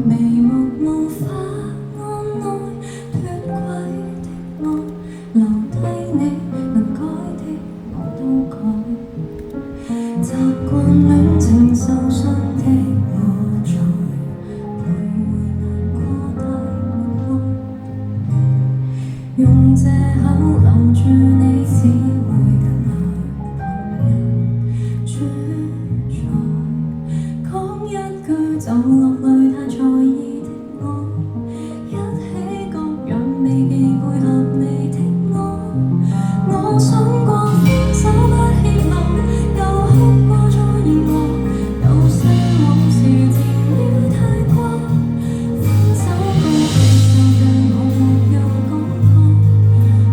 眉目無法按耐脫軌的我，留低你能改的我都改，習慣戀情受傷的我在徘徊難過大門外，用藉口留住你只會讓旁人主宰，講一句就落淚太在意的我，一起各樣未記配合你的我想過分手不希望，又哭過再言和，有些往事甜了太過，分手過後就讓我沒有講破，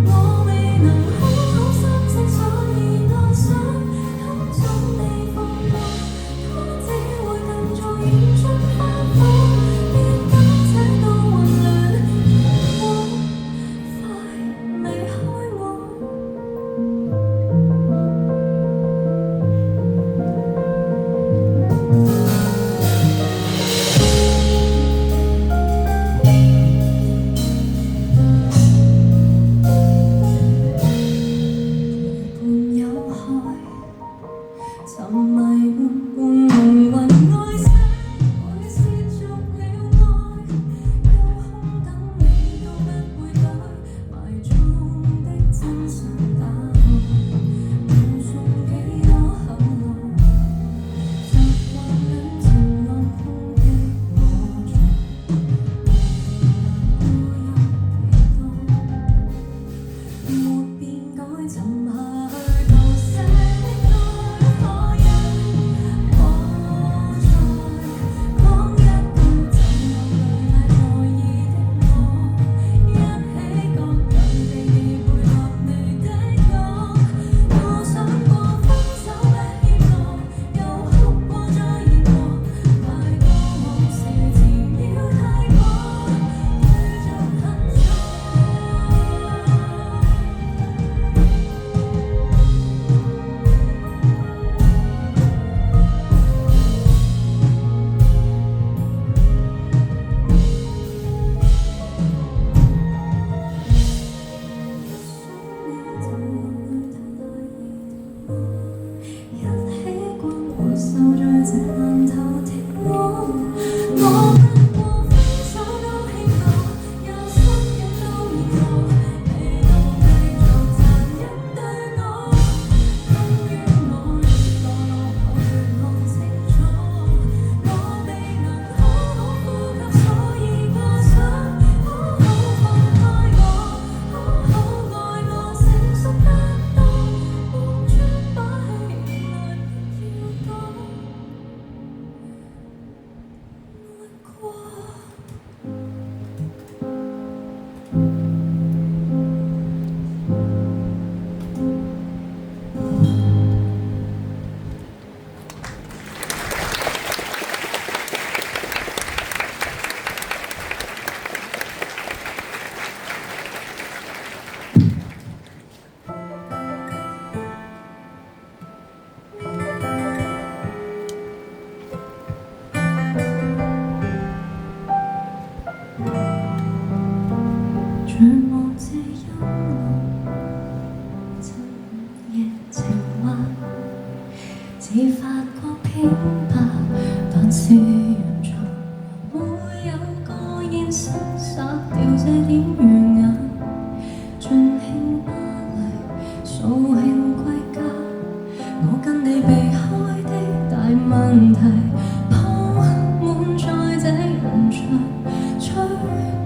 我未能好好心聲，所以我想偷縱你放過，他只會更在演出花火，別把這道混亂讓我快離開我。伴有海，沉迷緩緩雲愛色，會涉足了愛，有空等你都不會改，埋葬的真相打開，無數幾多口愛，習慣戀情浪風的我在沒變改，沉下去到寫的愛，可一可再講一句就落淚太在意的我，一起各樣未記配合你的我想過分手不協助，又哭過再言和，太多往事甜了太過，對着很錯。一起關過手在這爛透的我不過分手都輕過，有心癮都然後，你都繼續殘忍對我，終於我墮落後越看清楚，我未能好好呼吸，所以我想好好放開我，好好愛我，成熟得多，望穿把戲來不要講愛過。絕望這音樂，趁夜情話，只發覺偏怕，凡事完全沒有個現實，殺掉這點緣眼，盡興巴黎，掃興歸家，我跟你避開的大問題，鋪滿在這人牆，催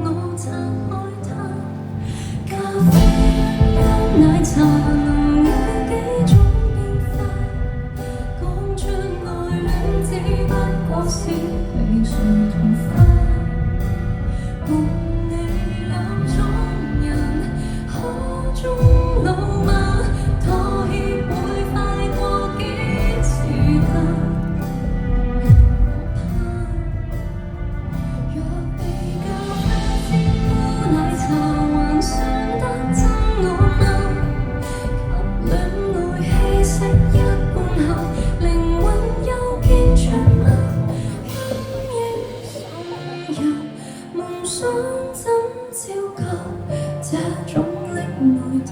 我拆開它。咖啡因奶茶能有幾種變化，講出愛戀只不過是被誰同化，想怎照舊，這種溺愛太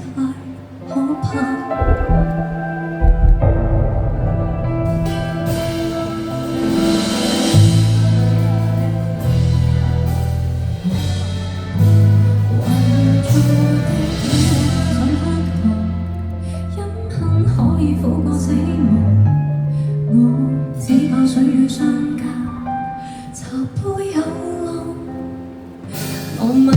可怕。可以苦過死亡，我只怕水與相交，茶杯有浪。我問